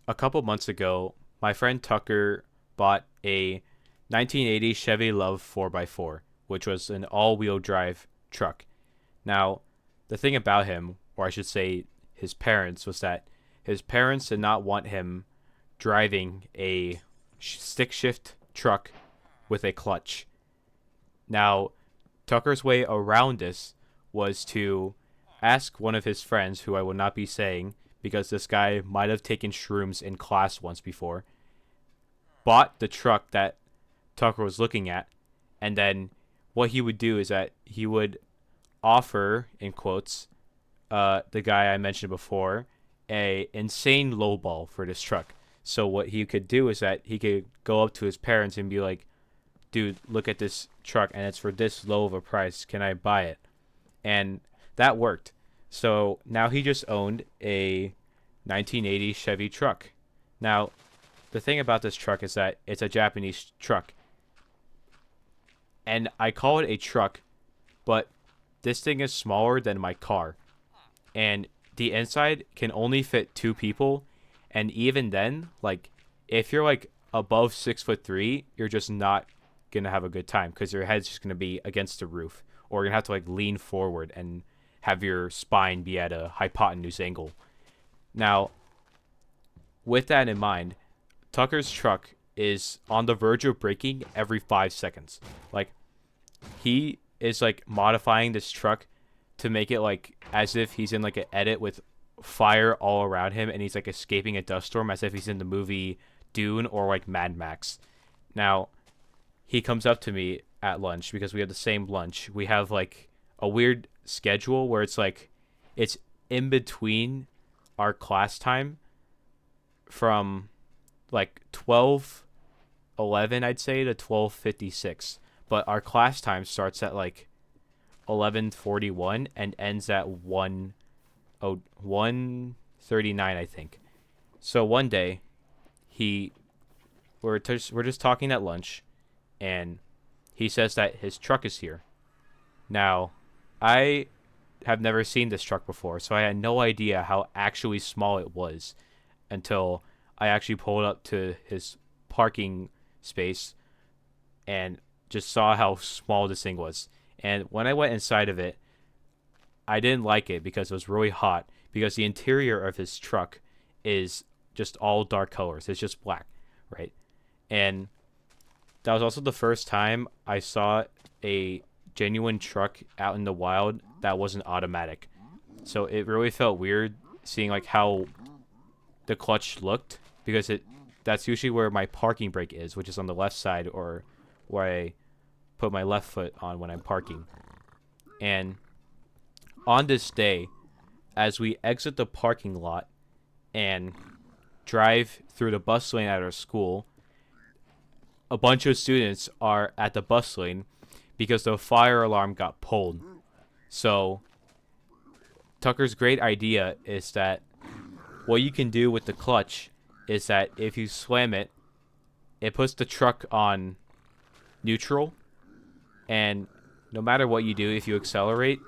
a couple months ago, my friend Tucker bought a 1980 Chevy Love 4x4, which was an all-wheel drive truck. Now, the thing about him, or I should say his parents, was that his parents did not want him driving a stick shift truck with a clutch. Now, Tucker's way around this was to ask one of his friends, who I will not be saying because this guy might have taken shrooms in class once before, bought the truck that Tucker was looking at, and then what he would do is that he would offer, in quotes, the guy I mentioned before, a insane lowball for this truck. So what he could do is that he could go up to his parents and be like, "Dude, look at this truck, and it's for this low of a price. Can I buy it?" And that worked. So now he just owned a 1980 Chevy truck. Now, the thing about this truck is that it's a Japanese truck. And I call it a truck, but this thing is smaller than my car. And the inside can only fit two people. And even then, like, if you're like above 6'3", you're just not gonna have a good time because your head's just gonna be against the roof, or you're gonna have to like lean forward and have your spine be at a hypotenuse angle. Now, with that in mind, Tucker's truck is on the verge of breaking every 5 seconds. Like, he is like modifying this truck to make it like as if he's in like an edit with fire all around him and he's like escaping a dust storm as if he's in the movie Dune or like Mad Max. Now, he comes up to me at lunch because we have the same lunch. We have like a weird schedule where it's like it's in between our class time from like 12:11 I'd say to 12:56. But our class time starts at like 11:41 and ends at 1:39 I think. So one day he we're just talking at lunch and he says that his truck is here. Now, I have never seen this truck before, so I had no idea how actually small it was until I actually pulled up to his parking space and just saw how small this thing was. And when I went inside of it, I didn't like it because it was really hot because the interior of his truck is just all dark colors. It's just black, right? And that was also the first time I saw a genuine truck out in the wild that wasn't automatic. So it really felt weird seeing like how the clutch looked because it that's usually where my parking brake is, which is on the left side or where I put my left foot on when I'm parking. And on this day, as we exit the parking lot and drive through the bus lane at our school, a bunch of students are at the bus lane because the fire alarm got pulled. So Tucker's great idea is that what you can do with the clutch is that if you slam it, it puts the truck on neutral, and no matter what you do, if you accelerate,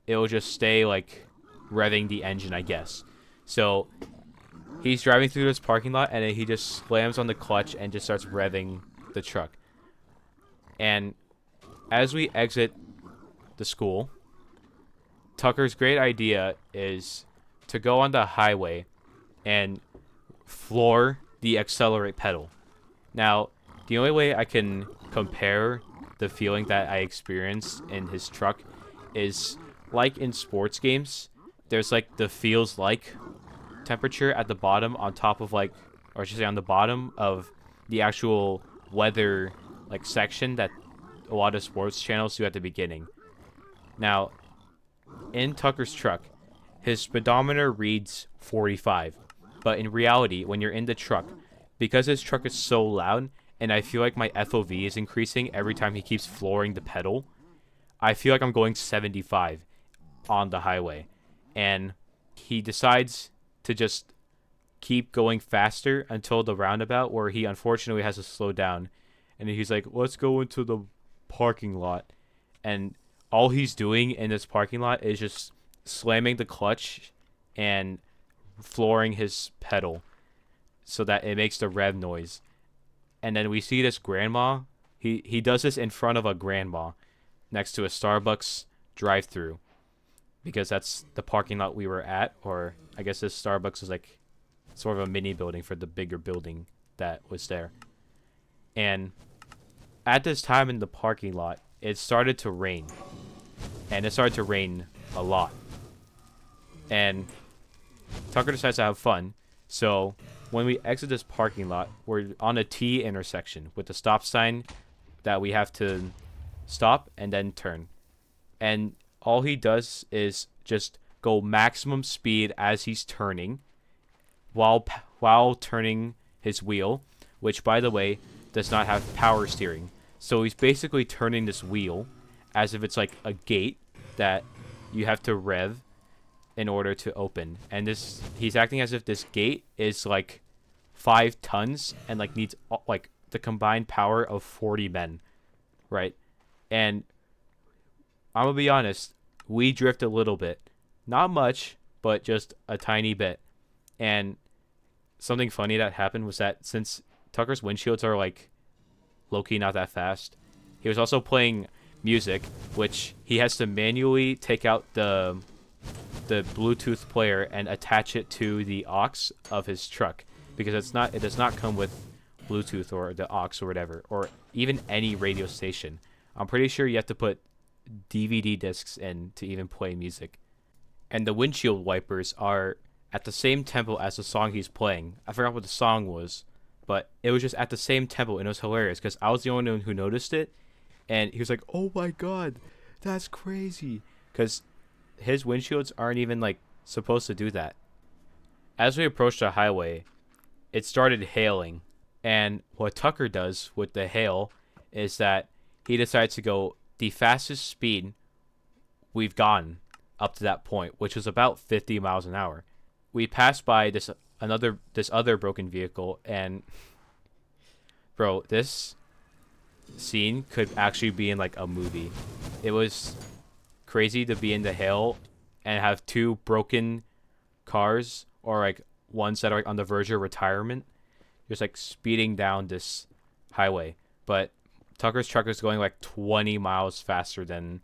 it will just stay like revving the engine, I guess. So he's driving through this parking lot and then he just slams on the clutch and just starts revving the truck. And as we exit the school, Tucker's great idea is to go on the highway and floor the accelerate pedal. Now, the only way I can compare the feeling that I experienced in his truck is like in sports games. There's like the feels like temperature at the bottom on top of like, or I should say on the bottom of the actual weather like section that a lot of sports channels do at the beginning. Now, in Tucker's truck, his speedometer reads 45. But in reality, when you're in the truck, because his truck is so loud, and I feel like my FOV is increasing every time he keeps flooring the pedal, I feel like I'm going 75 on the highway. And he decides to just keep going faster until the roundabout where he unfortunately has to slow down. And he's like, let's go into the parking lot. And all he's doing in this parking lot is just slamming the clutch and flooring his pedal. so that it makes the rev noise. And then we see this grandma. He does this in front of a grandma next to a Starbucks drive-through, because that's the parking lot we were at, or I guess this Starbucks is like sort of a mini building for the bigger building that was there. And at this time in the parking lot, it started to rain. And it started to rain a lot. And Tucker decides to have fun. So when we exit this parking lot, we're on a T intersection with the stop sign that we have to stop and then turn. And all he does is just go maximum speed as he's turning while turning his wheel, which, by the way, does not have power steering. So he's basically turning this wheel as if it's like a gate that you have to rev in order to open. And he's acting as if this gate is like 5 tons and like needs like the combined power of 40 men, right? And I'm gonna be honest, we drift a little bit. Not much, but just a tiny bit. And something funny that happened was that since Tucker's windshields are like low-key not that fast, he was also playing music, which he has to manually take out the Bluetooth player and attach it to the aux of his truck, because it does not come with Bluetooth or the aux or whatever, or even any radio station. I'm pretty sure you have to put DVD discs in to even play music. And the windshield wipers are at the same tempo as the song he's playing. I forgot what the song was, but it was just at the same tempo, and it was hilarious because I was the only one who noticed it. And he was like, "Oh my god, that's crazy," because his windshields aren't even like supposed to do that. As we approached the highway, it started hailing, and what Tucker does with the hail is that he decides to go the fastest speed we've gone up to that point, which was about 50 miles an hour. We passed by this other broken vehicle, and bro, this scene could actually be in like a movie. It was crazy to be in the hail and have 2 broken cars, or like ones that are like on the verge of retirement, just like speeding down this highway. But Tucker's truck is going like 20 miles faster than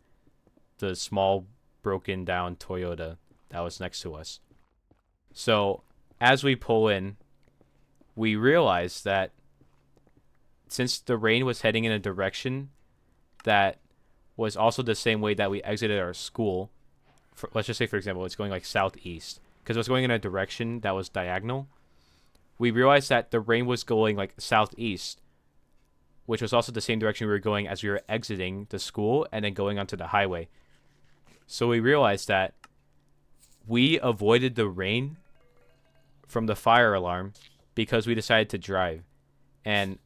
the small broken down Toyota that was next to us. So as we pull in, we realize that since the rain was heading in a direction that was also the same way that we exited our school, let's just say, for example, it's going like southeast, because it was going in a direction that was diagonal. We realized that the rain was going like southeast, which was also the same direction we were going as we were exiting the school and then going onto the highway. So we realized that we avoided the rain from the fire alarm because we decided to drive. And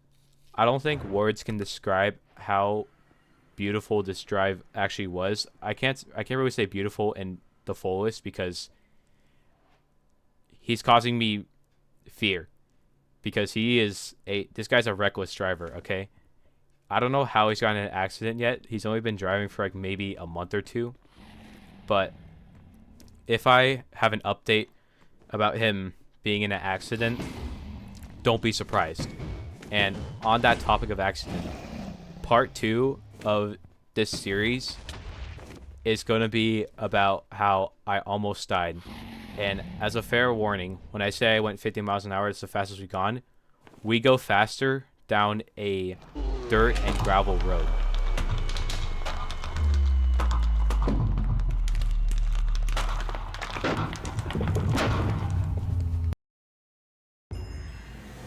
I don't think words can describe how beautiful this drive actually was. I can't really say beautiful in the fullest because he's causing me fear, because this guy's a reckless driver, okay? I don't know how he's gotten in an accident yet. He's only been driving for like maybe a month or 2. But if I have an update about him being in an accident, don't be surprised. And on that topic of accident, part 2 of this series is going to be about how I almost died. And as a fair warning, when I say I went 50 miles an hour, it's the fastest we've gone. We go faster down a dirt and gravel road.